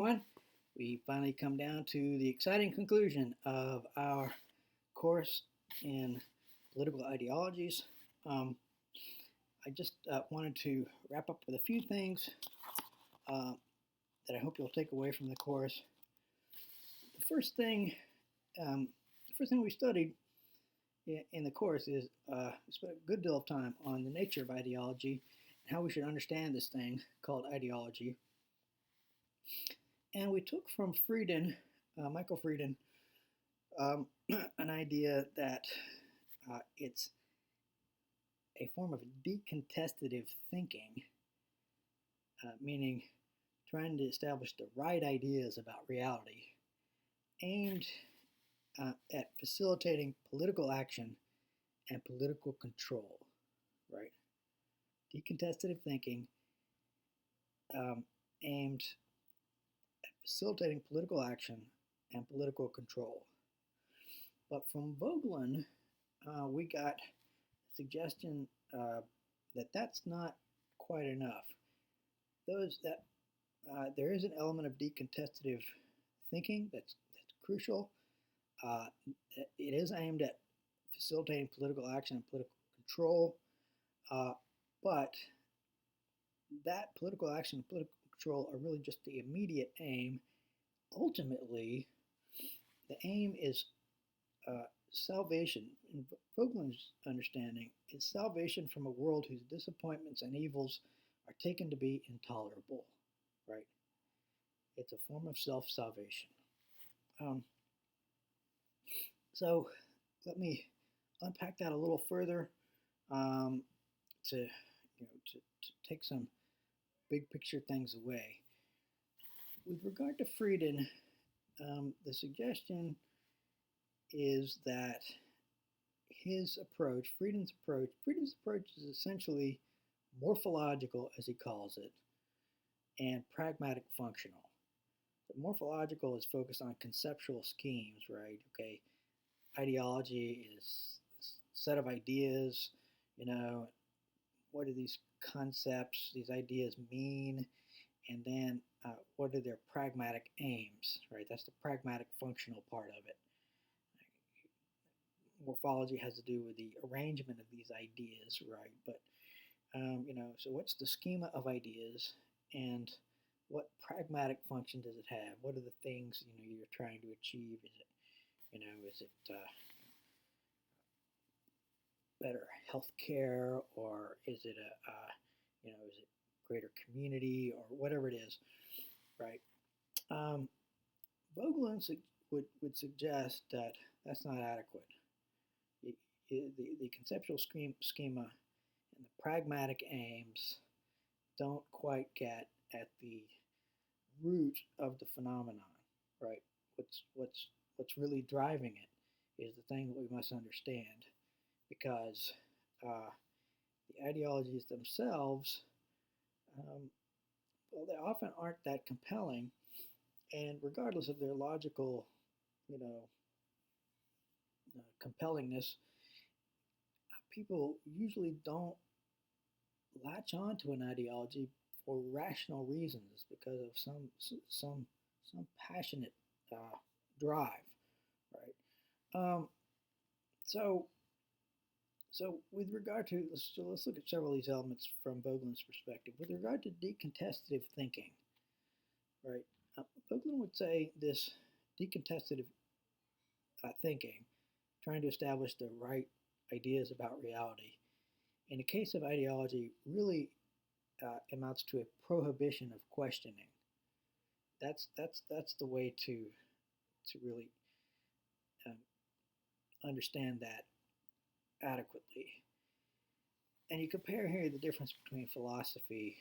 everyone. We finally come down to the exciting conclusion of our course in political ideologies. Um, I just wanted to wrap up with a few things uh, that I hope you'll take away from the course. The first thing, the first thing we studied in the course is we spent a good deal of time on the nature of ideology and how we should understand this thing called ideology. And we took from Frieden, Michael Frieden, an idea that it's a form of decontestative thinking, meaning trying to establish the right ideas about reality, aimed at facilitating political action and political control, right? Decontestative thinking aimed at facilitating political action and political control. But from Vogelin, we got a suggestion that that's not quite enough. There is an element of decontestative thinking that's crucial. Uh, it is aimed at facilitating political action and political control, uh, but that political action and political control are really just the immediate aim. Ultimately, the aim is salvation, in Vogelin's understanding, is salvation from a world whose disappointments and evils are taken to be intolerable, right? It's a form of self-salvation. Um, so let me unpack that a little further um, to take some big picture things away. With regard to Frieden, the suggestion is that Frieden's approach is essentially morphological, as he calls it, and pragmatic functional. The morphological is focused on conceptual schemes, right? Okay, ideology is a set of ideas, you know, what do these concepts, these ideas mean, and then what are their pragmatic aims, right? That's the pragmatic functional part of it. Morphology has to do with the arrangement of these ideas, right? But so what's the schema of ideas, and what pragmatic function does it have? What are the things you're trying to achieve? Is it better health care, or is it is it greater community, or whatever it is, right? Um, Vogelin would suggest that that's not adequate. The conceptual schema and the pragmatic aims don't quite get at the root of the phenomenon, right? What's really driving it is the thing that we must understand, because the ideologies themselves, well, they often aren't that compelling, and regardless of their logical, you know, compellingness, people usually don't latch on to an ideology for rational reasons because of some passionate drive, right? So with regard to let's look at several of these elements from Vogelin's perspective. With regard to decontestative thinking, right? Vogelin would say this decontestative thinking, trying to establish the right ideas about reality, in the case of ideology, really amounts to a prohibition of questioning. That's the way to really um, understand that adequately. And you compare here the difference between philosophy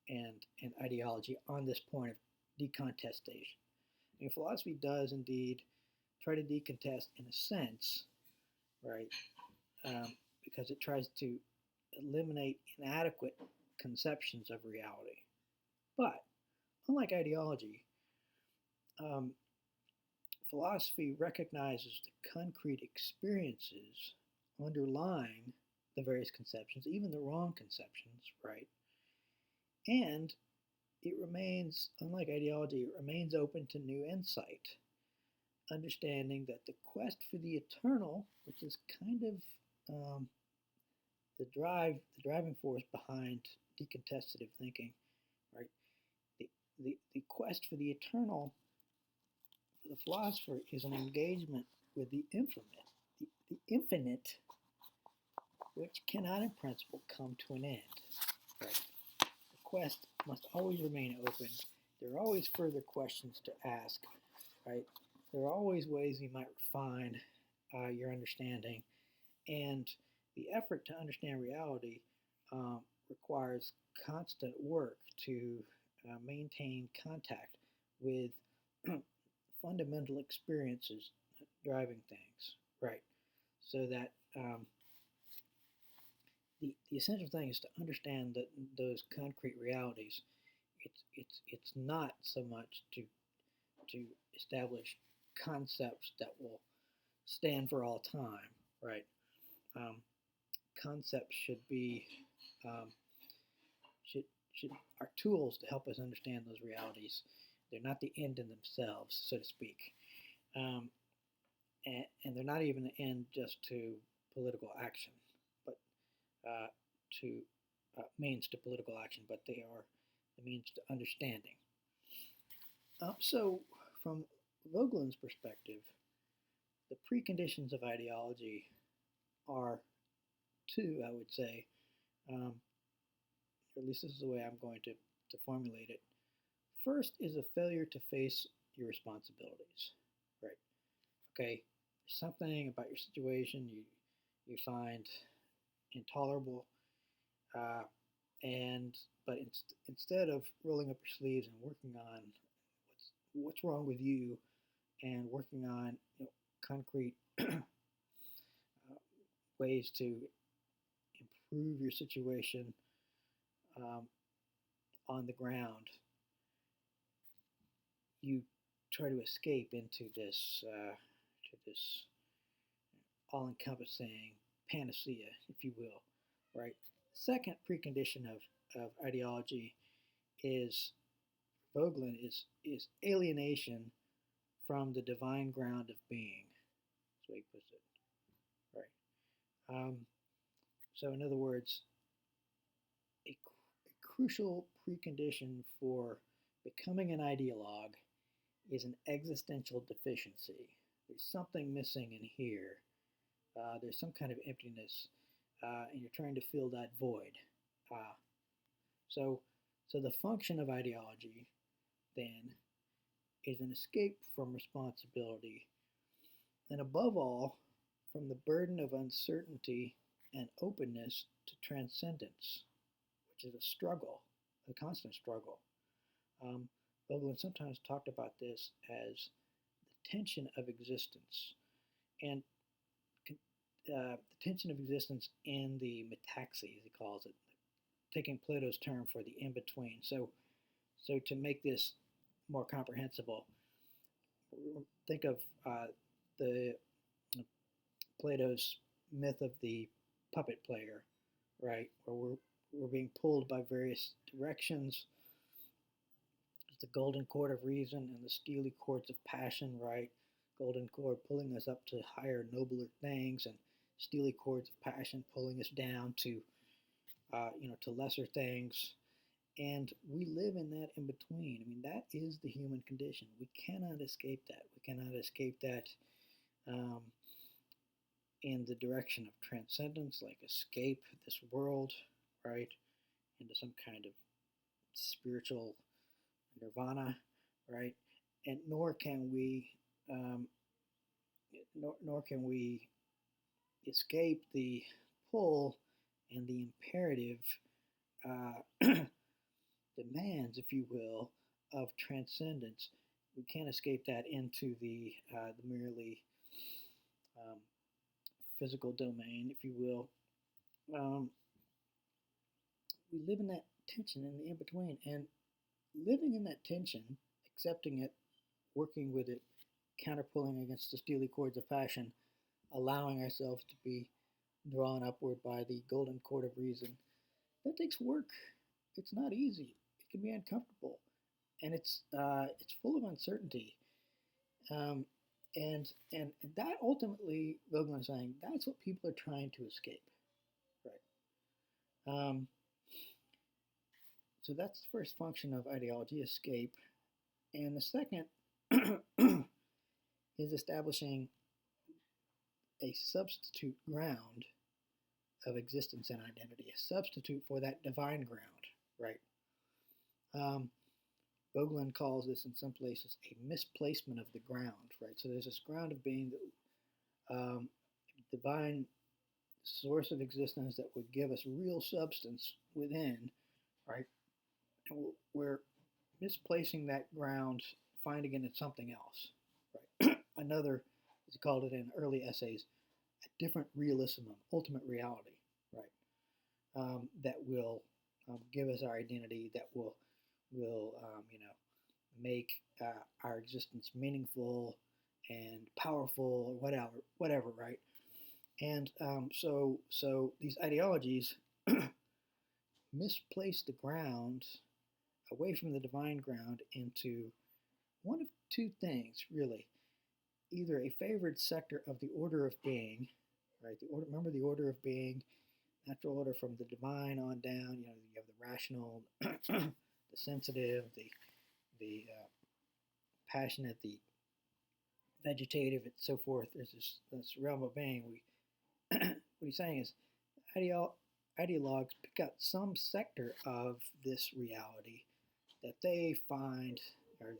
and ideology on this point of decontestation. I mean, philosophy does indeed try to decontest in a sense, right? Because it tries to eliminate inadequate conceptions of reality. But unlike ideology, um, philosophy recognizes the concrete experiences underlying the various conceptions, even the wrong conceptions, right? And it remains, unlike ideology, it remains open to new insight, understanding that the quest for the eternal, which is kind of the driving force behind decontestative thinking, right? The, the quest for the eternal for the philosopher is an engagement with the infinite, which cannot in principle come to an end. Right? The quest must always remain open. There are always further questions to ask, right? There are always ways you might refine your understanding, and the effort to understand reality requires constant work to maintain contact with fundamental experiences driving things, right? So that the essential thing is to understand that those concrete realities. It's not so much to establish concepts that will stand for all time, right? Um, Concepts um, should should are tools to help us understand those realities. They're not the end in themselves, so to speak, um, and they're not even the end just to political action, but uh, to means to political action, but they are the means to understanding. So, from Vogelin's perspective, the preconditions of ideology are two, I would say, or at least this is the way I'm going to formulate it. First is a failure to face your responsibilities, right? Okay, something about your situation you find intolerable, uh, and but instead of rolling up your sleeves and working on what's wrong with you and working on concrete ways to improve your situation um, on the ground, you try to escape into this all-encompassing panacea, if you will, right? Second precondition of ideology is Vogelin is alienation from the divine ground of being. That's the way he puts it, right? So, in other words, a crucial precondition for becoming an ideologue is an existential deficiency. There's something missing in here. There's some kind of emptiness, and you're trying to fill that void. Uh, so, so the function of ideology then is an escape from responsibility, and above all, from the burden of uncertainty and openness to transcendence, which is a struggle, a constant struggle. Um, Vogelin sometimes talked about this as the tension of existence, and the tension of existence in the metaxy, as he calls it, taking Plato's term for the in between. So to make this more comprehensible, think of the Plato's myth of the puppet player, right? Where we're being pulled by various directions. There's the golden cord of reason and the steely cords of passion, right? Golden cord pulling us up to higher, nobler things, and steely cords of passion pulling us down to to lesser things. And we live in that in between. I mean, that is the human condition. We cannot escape that. We cannot escape that um, in the direction of transcendence, like escape this world, right, into some kind of spiritual nirvana, right? And um, nor can we escape the pull and the imperative demands, if you will, of transcendence. We can't escape that into the merely um, physical domain, if you will. Um, we live in that tension in the in between, and living in that tension, accepting it, working with it, counterpulling against the steely cords of passion, allowing ourselves to be drawn upward by the golden cord of reason. That takes work. It's not easy. it can be uncomfortable, and it's full of uncertainty. Um, and that ultimately, Vogelin is saying, that's what people are trying to escape, right? So that's the first function of ideology, escape. And the second is establishing a substitute ground of existence and identity, a substitute for that divine ground, right? Um, Vogelin calls this in some places a misplacement of the ground, right? So there's this ground of being, divine source of existence that would give us real substance within, right? And we're misplacing that ground, finding it in something else, right? Another, as he called it in early essays, a different realism, ultimate reality, right? That will give us our identity, that will make our existence meaningful and powerful, or whatever, right? And so these ideologies misplace the ground away from the divine ground into one of two things, really. Either a favored sector of the order of being, right? The order, remember the order of being, natural order from the divine on down. You know, you have the rational, the sensitive, the passionate, the vegetative, and so forth. There's this realm of being. What he's saying is, ideologues pick out some sector of this reality that they find, or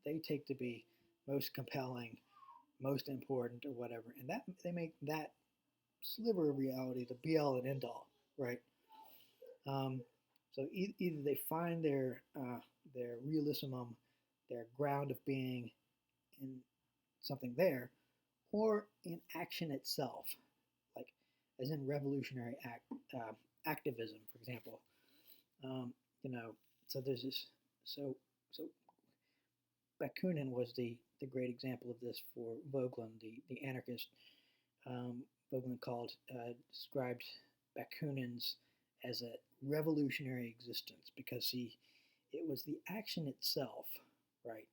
they take to be most compelling, most important, or whatever, and that they make that sliver of reality the be all and end all, right? Um, so either they find their realismum, their ground of being in something there, or in action itself, like as in revolutionary activism, for example. Um, you know, so there's this. So Bakunin was the great example of this for Vogelin, the anarchist. Vogelin described Bakunin's as a revolutionary existence because it was the action itself, right,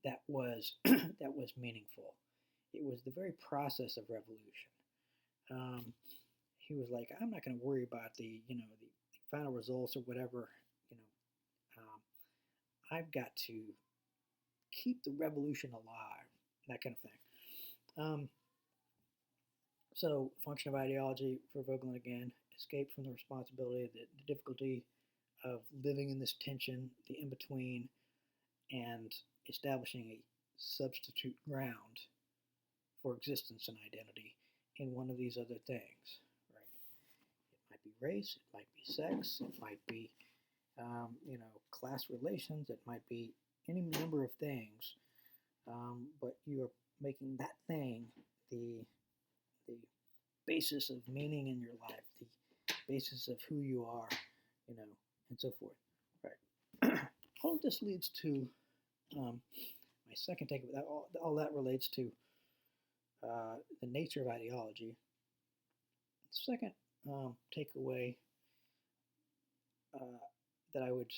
that was that was meaningful. It was the very process of revolution. Um, he was like, I'm not going to worry about the final results or whatever. You know, I've got to keep the revolution alive, that kind of thing. Um, so, function of ideology for Vogelin again: escape from the responsibility, the difficulty of living in this tension, the in between, and establishing a substitute ground for existence and identity in one of these other things, right? It might be race, it might be sex, it might be, class relations, it might be any number of things, but you are making that thing the basis of meaning in your life, the basis of who you are, and so forth, right? All of this leads to my second takeaway. All that relates to the nature of ideology. The second takeaway uh, that I would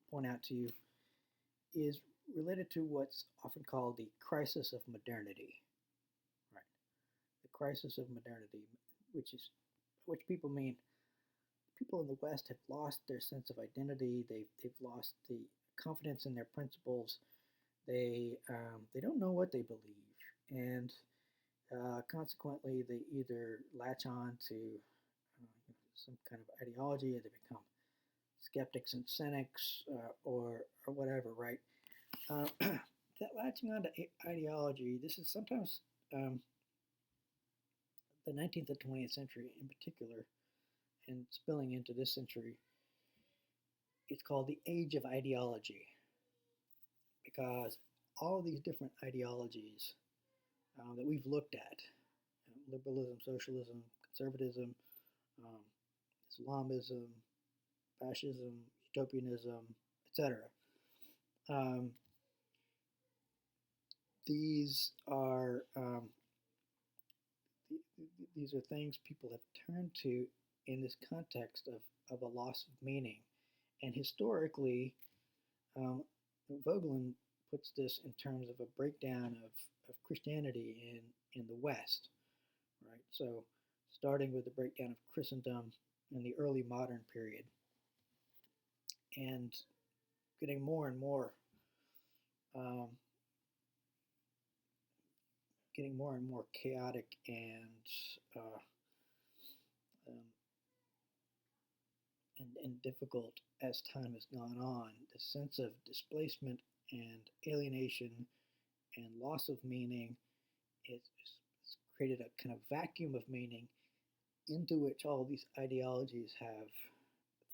point out to you is related to what's often called the crisis of modernity. Right, the crisis of modernity, which people mean people in the West have lost their sense of identity. They've lost the confidence in their principles. They don't know what they believe, and consequently, they either latch on to some kind of ideology, or they become skeptics and cynics, or whatever, right? That latching on to ideology, this is sometimes the 19th and 20th century in particular, and spilling into this century. It's called the age of ideology because all of these different ideologies that we've looked at, liberalism, socialism, conservatism, um, Islamism, fascism, utopianism, etc. Um, these are these are things people have turned to in this context of of a loss of meaning. And historically, um, Vogelin puts this in terms of a breakdown of Christianity in the West, right? So, starting with the breakdown of Christendom in the early modern period, and getting um, more and more chaotic uh, um, and difficult as time has gone on. The sense of displacement and alienation and loss of meaning it's created a kind of vacuum of meaning into which all these ideologies have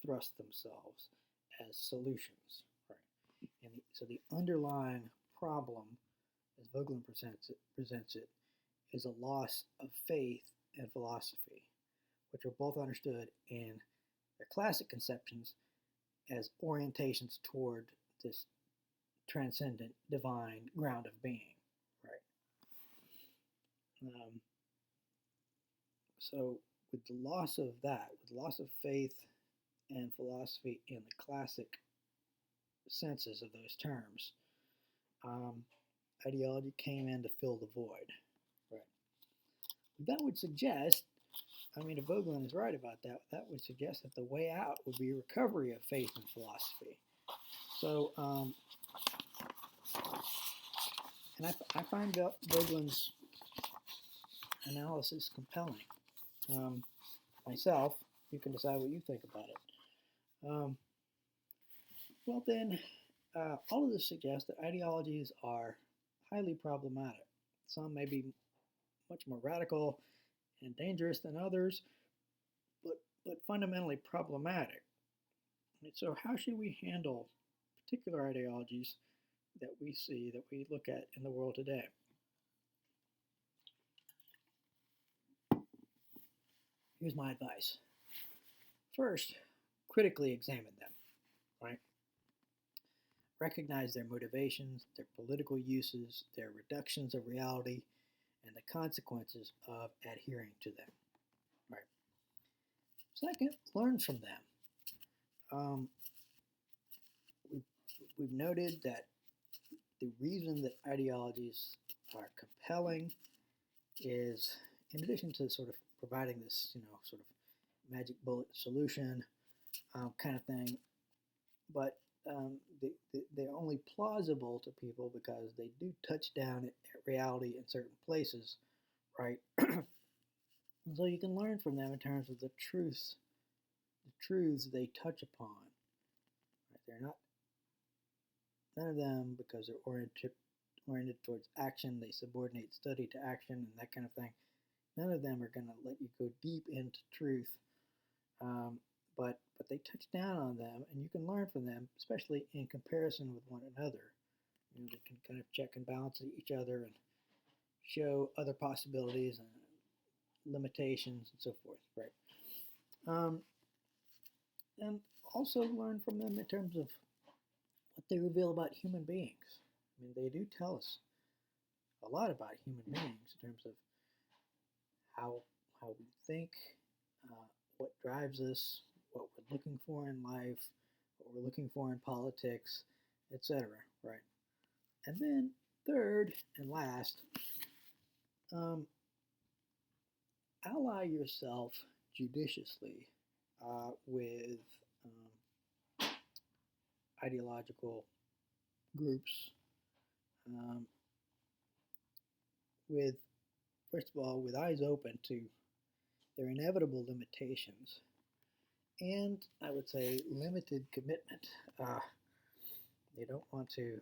thrust themselves as solutions. Right? And so the underlying problem, as Vogelin presents it, is a loss of faith and philosophy, which are both understood in their classic conceptions as orientations toward this transcendent, divine ground of being. Right. So with the loss of that, with the loss of faith and philosophy in the classic senses of those terms, um, ideology came in to fill the void. Right. That would suggest, I mean, if Vogelin is right about that, that would suggest that the way out would be recovery of faith and philosophy. So, and I find Vogelin's analysis compelling. Myself, you can decide what you think about it. Well, then, all of this suggests that ideologies are highly problematic. Some may be much more radical and dangerous than others, but fundamentally problematic. And so, how should we handle particular ideologies that we see, that we look at in the world today? Here's my advice. First, critically examine them, right? Recognize their motivations, their political uses, their reductions of reality, and the consequences of adhering to them, right? Second, learn from them. Um, we've, we've noted that the reason that ideologies are compelling is, in addition to sort of providing this, sort of magic bullet solution kind of thing, but they're only plausible to people because they do touch down at reality in certain places, right? And so you can learn from them in terms of the truths they touch upon. Right? They're not none of them, because they're oriented towards action. They subordinate study to action and that kind of thing. None of them are going to let you go deep into truth, but they touch down on them, and you can learn from them, especially in comparison with one another. They can kind of check and balance each other and show other possibilities and limitations and so forth, right? And also learn from them in terms of what they reveal about human beings. I mean, they do tell us a lot about human beings in terms of how we think, what drives us, what we're looking for in life, what we're looking for in politics, etc. Right? And then third and last, ally yourself judiciously with ideological groups, with, first of all, with eyes open to their inevitable limitations, and I would say limited commitment. You don't want to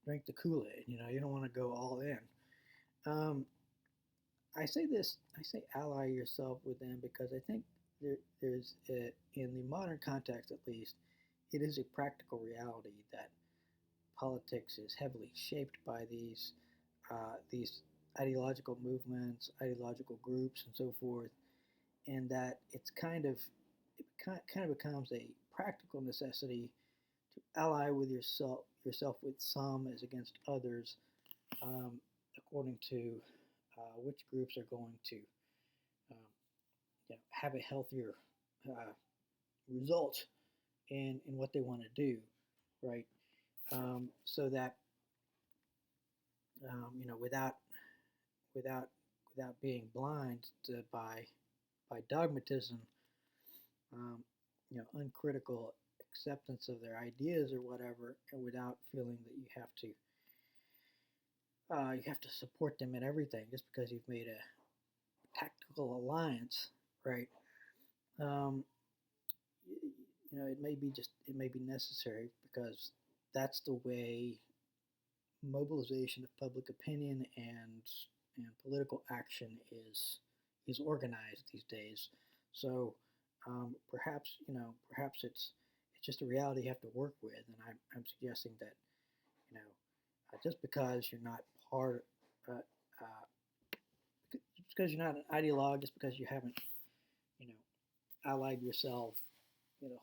drink the Kool-Aid. You don't want to go all in. I say ally yourself with them because I think there's in the modern context, at least, it is a practical reality that politics is heavily shaped by these ideological movements, ideological groups, and so forth, and that it kind of becomes a practical necessity to ally with yourself with some as against others, according to which groups are going to um, have a healthier uh, result in what they want to do, right? So that without without without being blind by dogmatism, uncritical acceptance of their ideas or whatever, and without feeling that you have to support them in everything just because you've made a tactical alliance, right? Um, it may be necessary because that's the way mobilization of public opinion and political action is organized these days. So perhaps it's just a reality you have to work with, and I'm suggesting that you know just because you're not part, uh, uh, just because you're not an ideologue, just because you haven't you know allied yourself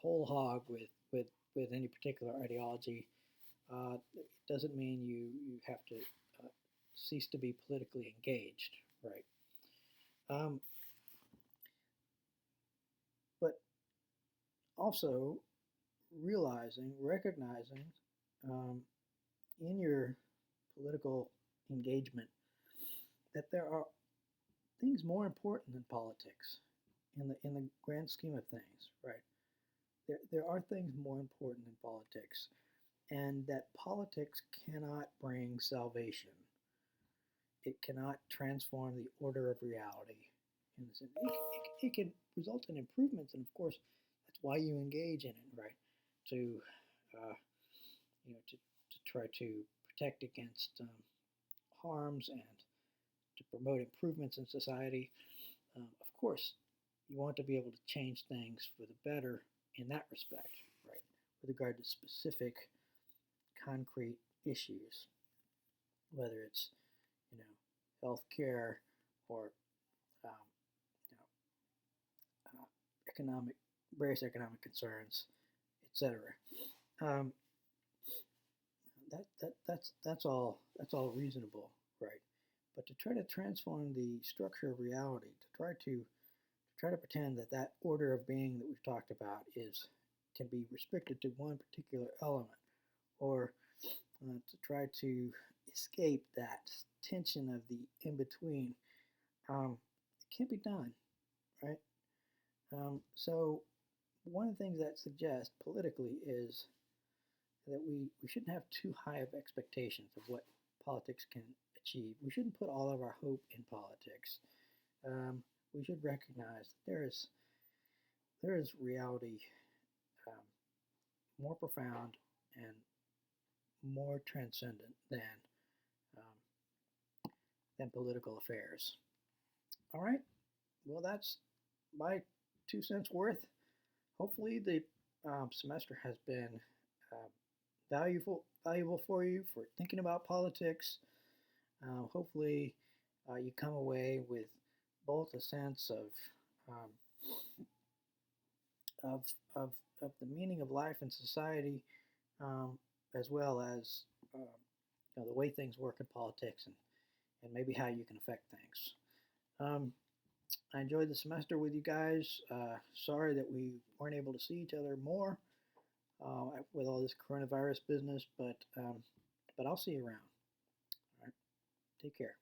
whole hog with any particular ideology, it doesn't mean you have to uh, cease to be politically engaged, right? Um, but also recognizing um, in your political engagement that there are things more important than politics in the grand scheme of things, right? There are things more important than politics, and that politics cannot bring salvation. It cannot transform the order of reality. It can result in improvements, and of course, that's why you engage in it, right? To uh, to try to protect against harms and to promote improvements in society. Of course, you want to be able to change things for the better in that respect, right? With regard to specific, concrete issues, whether it's you know health care or um, you know economic various economic concerns, etc. Um, that's all reasonable, right? But to try to transform the structure of reality, to try to pretend that that order of being that we've talked about is can be restricted to one particular element, or to try to escape that tension of the in between, it can't be done, right? So one of the things that suggests politically is that we shouldn't have too high of expectations of what politics can achieve. We shouldn't put all of our hope in politics. We should recognize that there is reality um, more profound and more transcendent um, than political affairs. All right. Well, that's my 2 cents worth. Hopefully, the semester has been uh, valuable for you for thinking about politics. Hopefully, you come away with both a sense um, of, of, of the meaning of life and society, as well as the way things work in politics and maybe how you can affect things. Um, I enjoyed the semester with you guys. Sorry that we weren't able to see each other more with all this coronavirus business, but I'll see you around. All right, take care.